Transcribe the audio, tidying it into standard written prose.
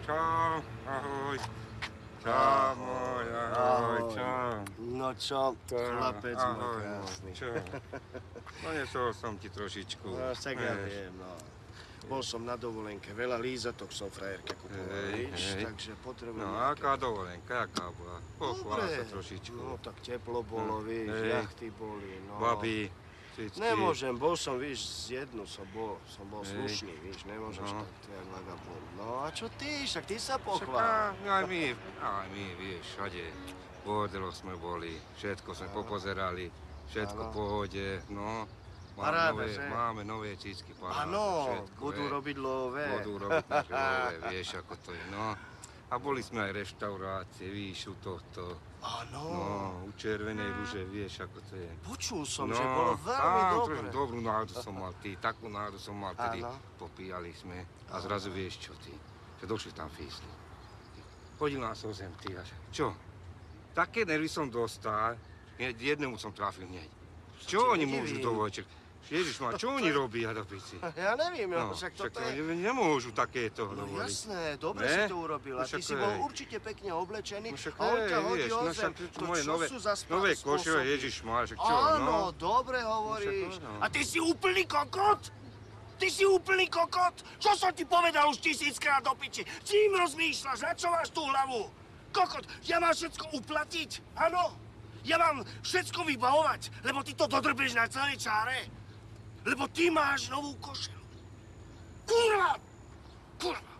Čau, ahoj. Čau, môj, ahoj, čau. No čo, chlapec môj krásny. Čo? Donesol som ti trošičku. No, tak ja viem, no. Bol som na dovolenke, veľa lízatok som frajerke kupoval, víš, takže potrebujem... No, aká dovolenka, jaká bola? Pochvál sa trošičku. No, tak teplo bolo, víš, jachty boli, no. Babi, cicky. Nemôžem, bol som, víš, z jednu som bol slušný, víš, nemôžeš tak, to je vagabund. No a čo ty, však ty sa pochvál. Aj my, vieš, všade. V bordelo sme boli, všetko sme popozerali, všetko v pohode, no. Máme nové cicky, paráda, všetko. Budú robiť lové. Budú robiť naše lové, vieš, ako to je, no. A boli sme aj reštaurácie, víš, u tohto. Áno. No, u Červenej rúže, vieš, ako to je. Počul som, že bolo veľmi dobre. Dobrú náladu som mal, takú náladu som mal, tedy popíjali sme. A zrazu vieš čo, ty, že došli tam físli. Hodil nás o zem, ty, a čo? Také nervy som dostal, jednému som trafil hneď. Čo oni môžu dovoliť? Ježišmar, čo oni robia do pici? Ja neviem, však toto je... Nemôžu takéto dovoliť. No jasné, dobre si to urobil. A ty si bol určite pekne oblečený a on ťa hodí o zem. To čo sú za spôsoby? Nové košele, ježišmar, však čo, no? Áno, dobre hovoríš. A ty si úplný kokot? Ty si úplný kokot? Čo som ti povedal už 1000-krát do piči? Čím rozmýšľaš? Na čo máš tú hlavu? Kokot, ja mám všetko uplatiť? Áno? Ja mám všetko vybavovať, lebo ty to dodrbeš na celej čáre? Lebo ty máš novú košelu. Kurva! Kurva!